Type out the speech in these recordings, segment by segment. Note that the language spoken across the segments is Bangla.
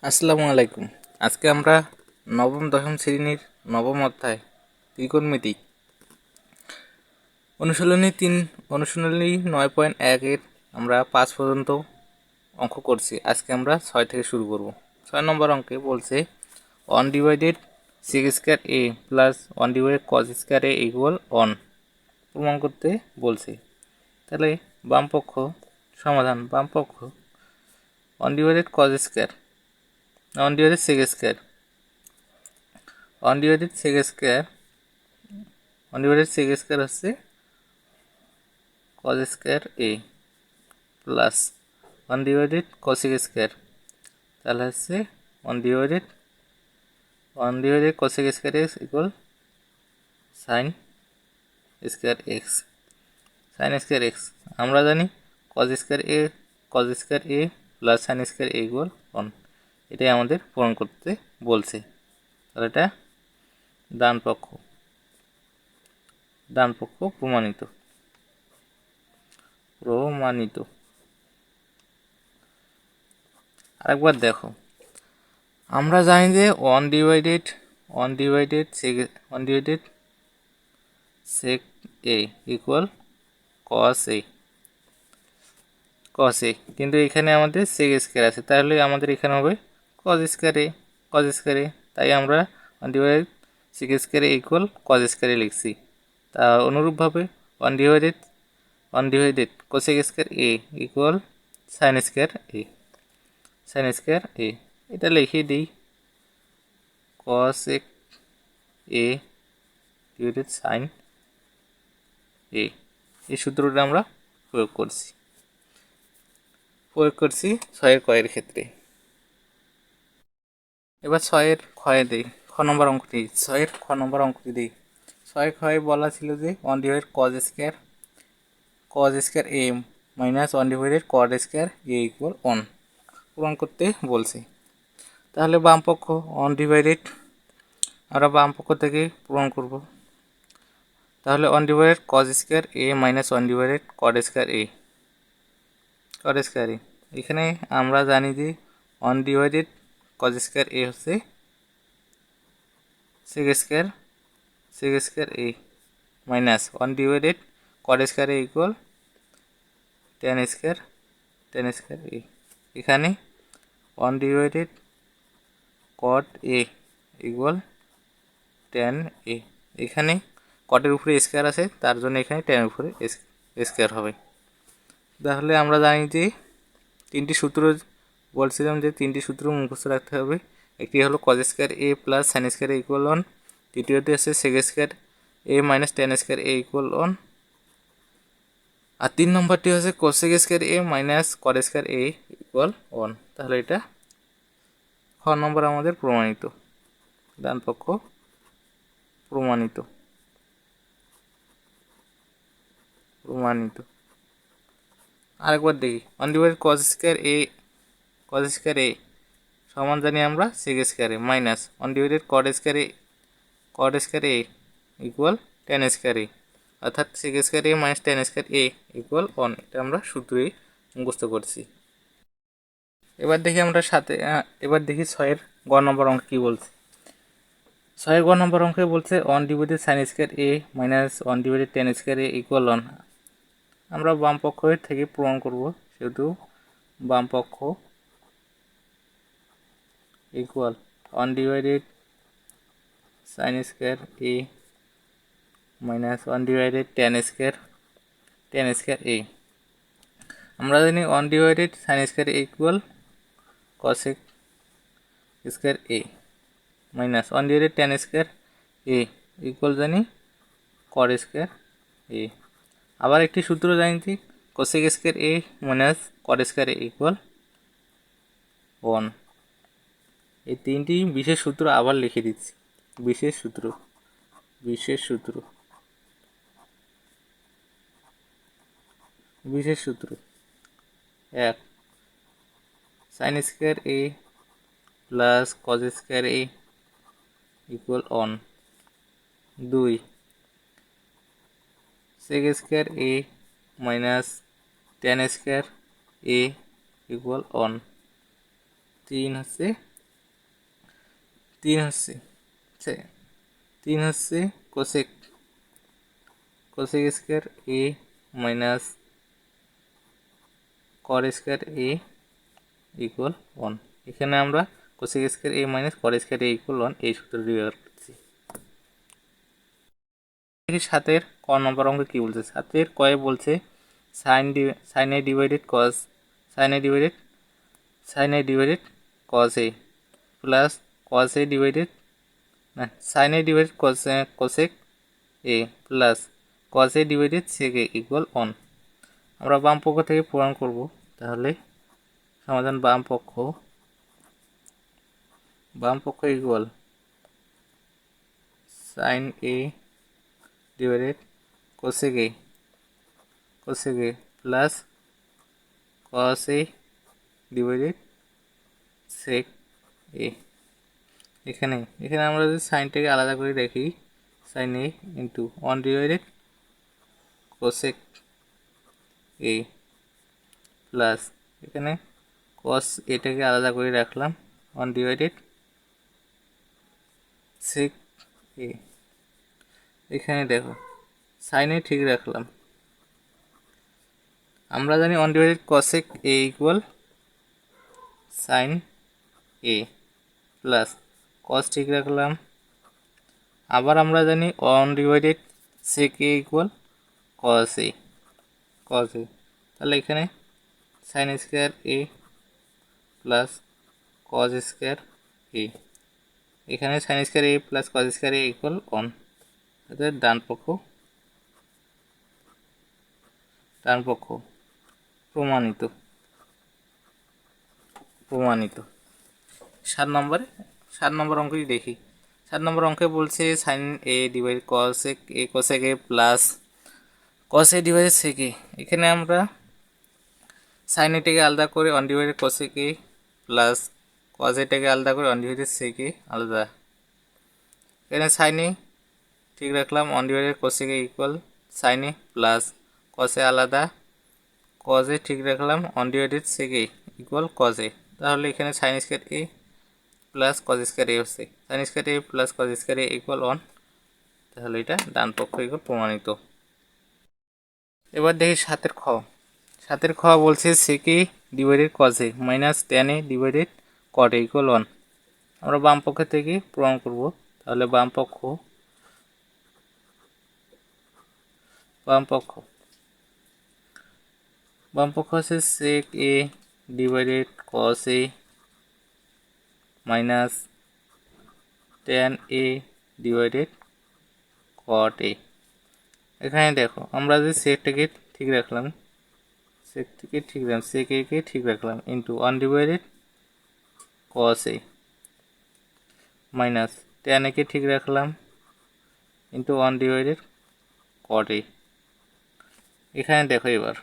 আসসালামু আলাইকুম। আজকে আমরা নবম দশম শ্রেণীর নবম অধ্যায় ত্রিকোণমিতি অনুশীলনী 9.1-এর আমরা 5 পর্যন্ত অঙ্ক করছি। আজকে আমরা 6 থেকে শুরু করব। 6 নম্বর অঙ্কে বলছে 1 divided sec square a plus 1 divided cos square a equal 1 প্রমাণ করতে বলছে। তাহলে বাম পক্ষ সমাধান, বাম পক্ষ 1 divided cos square 1 divided sec square 1 divided sec square 1 divided sec square হচ্ছে cos square a plus 1 divided cosec square, তাহলে হচ্ছে 1 divided cosec square x equal sin square x, sin square x আমরা জানি cos square a plus sin square a equal 1। এটাই আমাদের প্রমাণ করতে বলছে। তাহলে এটা ডান পক্ষ প্রমাণিত। আরেকবার দেখো, আমরা জানি যে 1 divided sec a equal cos a, কিন্তু এখানে আমাদের sec স্কয়ার আছে, তাহলে আমাদের এখানে হবে cos স্কয়ার a, তাই আমরা 1 divided sec square a equal cos square a লিখছি। তা অনুরূপভাবে 1 divided cosec square a equal sin square a, এটা লিখে দিই cosec a divided sin a। এই সূত্রটা আমরা প্রয়োগ করছি 6-এর কয়ের ক্ষেত্রে। এবার 6-এর ক্ষয়ে দিই, খ নম্বর অঙ্কটি 6-এর খ নম্বর অঙ্কটি দিই। 6-এর ক্ষয়ে বলা ছিল যে 1 divided cos square a minus 1 divided cot square a equal 1 প্রমাণ করতে বলছে। তাহলে বাম পক্ষ 1 ডিভাইডেড, আমরা বাম পক্ষ থেকে প্রমাণ করব। তাহলে 1 divided cos square a minus 1 divided cot square a, এখানে আমরা জানি যে 1 ডিভাইডেড cos স্কয়ার a হচ্ছে sec square a minus 1 divided cot square a equal tan square a। এখানে 1 divided cot a equal tan a, এখানে কটের উপরে স্কয়ার আছে, তার জন্য এখানে tan এর উপরে স্কয়ার হবে। তাহলে আমরা জানি যে তিনটি সূত্র বলছিলাম যে তিনটি সূত্র মুখস্থ রাখতে হবে। একটি হলো cos square a plus sin square a equal 1, দ্বিতীয়টি আছে sec square a minus tan square a equal 1, আর 3 নম্বরটি হচ্ছে cosec square a minus cot square a equal 1। তাহলে এটা খ নম্বর আমাদের প্রমাণিত, ডান পক্ষ প্রমাণিত। আরেকবার দেখি 1 ডিভাইডেড cos স্কয়ার a সমান জানি আমরা sec square a minus 1 divided cot square a equal tan square a, অর্থাৎ sec square a minus tan square a equal 1। এটা আমরা সূত্রেই মুখস্থ করছি। এবার দেখি 6-এর গ নম্বর অঙ্ক কি বলছে। 6-এর গ নম্বর অঙ্কে বলছে 1 divided sin square a minus 1 divided tan square a equal 1। আমরা বাম পক্ষ থেকে প্রমাণ করব, সেহেতু বাম পক্ষ equal 1 divided sin square a minus 1 divided tan square a। আমরা জানি 1 divided sin square a equal cosec square a minus 1 divided tan square a equal জানি cot স্কয়ার a। আবার একটি সূত্র জানি যে cosec square a minus cot square a equal 1। এই তিনটি বিশেষ সূত্র আবার লিখে দিচ্ছি। বিশেষ সূত্র 1 sin square a plus cos square a equal 1। 2 sec square a minus tan square a equal 1। 3 হচ্ছে 3 হচ্ছে 3 হচ্ছে কোসেক স্কয়ার a মাইনাস কর স্কয়ার a ইকুয়াল 1। এখানে আমরা কোসেক স্কয়ার a মাইনাস কর স্কয়ার a ইকুয়াল 1 এই সূত্র ব্যবহার করছি। দেখি 7 ক নম্বর অঙ্কে কি বলছে। 7 কয়ে বলছে sin a divided cos cos a plus cos a divided sin a divided cosec a plus cos a divided sec a equal 1। আমরা বাম পক্ষ থেকে প্রমাণ করব। তাহলে সমাধান বাম পক্ষ equal sin a divided cosec a plus cos a divided sec a। এখানে আমরা যদি সাইনটাকে আলাদা করে দেখি sin a into 1 divided cosec a plus এখানে cos এটাকে আলাদা করে রাখলাম 1 ডিভাইডেড sec a। এখানে দেখো sin a ঠিক রাখলাম, আমরা জানি 1 divided cosec a equal sin a plus cos ঠিক রাখলাম, আবার আমরা জানি 1 divided sec a equal cos a। তাহলে এখানে sin square a plus cos square a, এখানে sin square a plus cos square a equal 1। অর্থাৎ ডান পক্ষ প্রমাণিত। 7 নম্বর অঙ্কটি দেখি। 7 নম্বর অঙ্কে বলছে sin a divide cosec a plus cos a divide sec a। এখানে আমরা sin এটাকে আলাদা করে 1 divided cosec a plus cos এটাকে আলাদা করে 1 ডিভাইডেড sec a আলাদা। এখানে sin a ঠিক রাখলাম 1 divided cosec a equal sin a plus cos a আলাদা, cos a ঠিক রাখলাম 1 divided sec a equal cos a। তাহলে এখানে sin square a plus cos square a হচ্ছে sin square a plus cos square a equal 1। তাহলে এটা ডান পক্ষ ইকুয়াল প্রমাণিত। এবার দেখি 7 খ বলছে sec a divided cos a minus tan a divided cot a equal 1। আমরা বাম পক্ষ থেকে প্রমাণ করব। তাহলে বাম পক্ষ হচ্ছে sec a divided cos a minus tan a divided cot a। এখানে দেখো আমরা যদি সেকটাকে ঠিক রাখলাম sec a কে ঠিক রাখলাম into 1 divided cos a minus tan a কে ঠিক রাখলাম ইন্টু 1 ডিভাইডেড cot a। এখানে দেখো এবার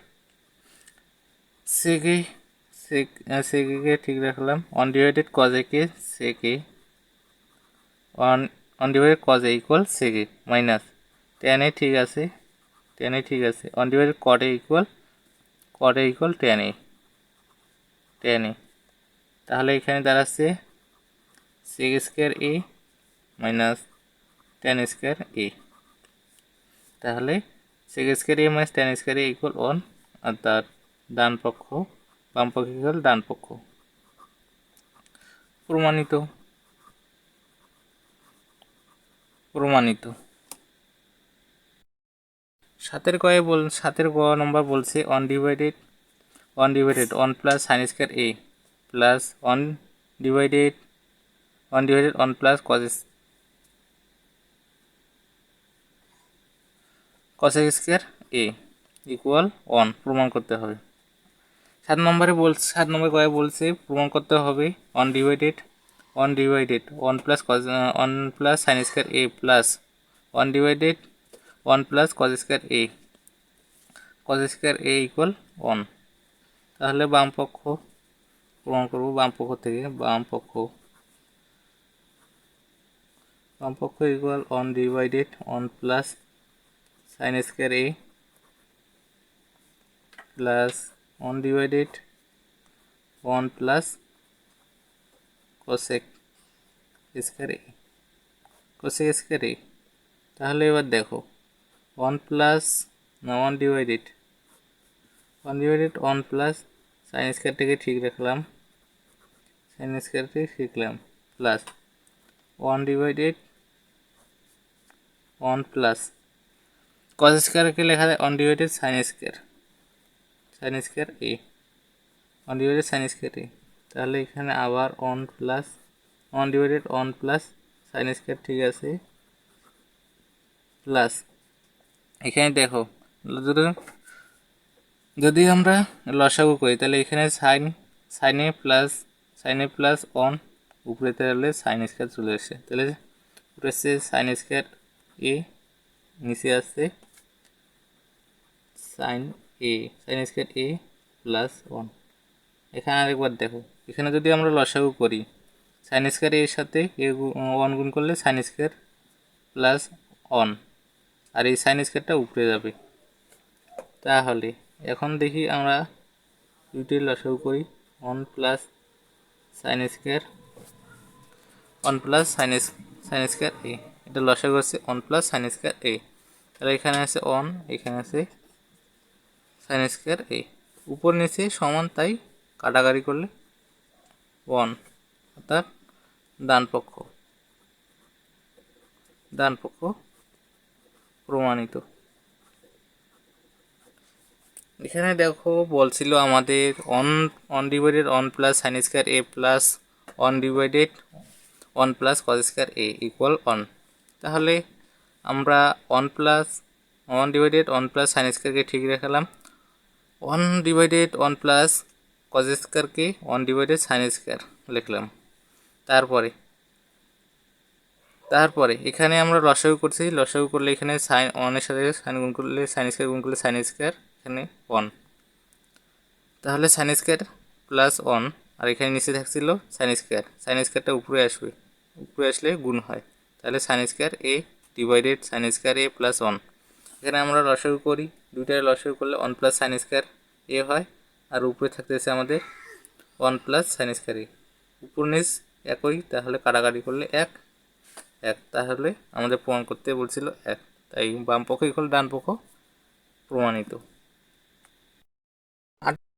sec a কে ঠিক রাখলাম 1 divided cos a K sec a 1 divided cos a equal sec a minus tan a ঠিক আছে 1 divided cot a equal tan a। তাহলে এখানে দাঁড়াচ্ছে sec square a minus tan square a। তাহলে sec square a minus tan square a equal 1, অর্থাৎ বাম পক্ষ ইকুয়াল ডান পক্ষ। প্রমাণিত। 7 গ নম্বর বলছে 1 divided 1 plus sin square a plus 1 divided 1 plus cos square a equal 1 প্রমাণ করতে হবে। 7 নম্বর কয়ে বলছে প্রমাণ করতে হবে 1 divided 1 plus sin square a plus 1 divided 1 plus cos square a equal 1। তাহলে বাম পক্ষ প্রমাণ করব। বাম পক্ষ থেকে বাম পক্ষ equal 1 divided 1 plus sin square a plus 1 divided 1 plus cosec square A cosec square A. তাহলে এবার দেখো 1 প্লাস না 1 ডিভাইডেড 1 প্লাস সাইন স্কয়ারটাকে ঠিক রাখলাম, সাইন স্কয়ারকে শিখলাম প্লাস 1 ডিভাইডেড 1 প্লাস কস স্কয়ারকে লেখা যায় 1 divided sine square A 1 divided sine square A. তাহলে এখানে আবার 1 plus 1 divided 1 plus sine square, ঠিক আছে, প্লাস এখানে দেখো যদি আমরা লসাগু করি তাহলে এখানে সাইনে প্লাস 1 উপরে, তাহলে সাইন স্কয়ার চলে আসে, তাহলে উপরে আসছে সাইন স্কয়ার এ, নিচে আসছে সাইন স্কয়ার এ প্লাস 1। এখানে আরেকবার দেখো, এখানে যদি আমরা লসাগু করি সাইন স্কয়ার এর সাথে এ 1 গুণ করলে সাইন স্কয়ার প্লাস 1, আর এই সাইন স্কয়ারটা উপরে যাবে। তাহলে এখন দেখি আমরা দুইটি লসাগু করি 1 plus sine square 1 plus sine square A, এটা লসাগু হচ্ছে 1 প্লাস সাইন স্কয়ার এ। তাহলে এখানে আছে 1, এখানে আছে সাইন স্কয়ার এ, উপর নিচে সমান, তাই কাটাকাটি করলে 1, অর্থাৎ ডান পক্ষ প্রমাণিত। এখানে দেখো বলছিল আমাদের 1 divided 1 plus sine square A plus 1 divided 1 plus cos square A equal 1। তাহলে আমরা 1 ডিভাইডেড 1 প্লাস সাইন স্কয়ারকে ঠিক রাখলাম, 1 ডিভাইডেড 1 প্লাস কস স্কয়ারকে 1 ডিভাইডেড সাইন স্কয়ার লিখলাম। তারপরে এখানে আমরা লসাগু করছি, লসাগু করলে এখানে সাইন 1 এর সাথে সাইন গুণ করলে সাইন স্কয়ার গুণ করলে সাইন স্কয়ার, এখানে 1, তাহলে সাইন স্কয়ার প্লাস 1, আর এখানে নিচে থাকছিল সাইন স্কয়ারটা উপরে আসবে, উপরে আসলে গুণ হয়, তাহলে sign square A divided sine square A plus 1। এখানে আমরা লসাগু করি, দুইটার লসাগু করলে 1 প্লাস সাইন স্কয়ার এ হয়, আর উপরে থাকতেছে আমাদের 1 প্লাস সাইন স্কয়ার এ, উপর নিচ একই, তাহলে কাটাকাটি করলে 1, তাহলে আমাদের প্রমাণ করতে বলছিল 1, তাই বাম পক্ষ ইকুয়াল ডান পক্ষ প্রমাণিত।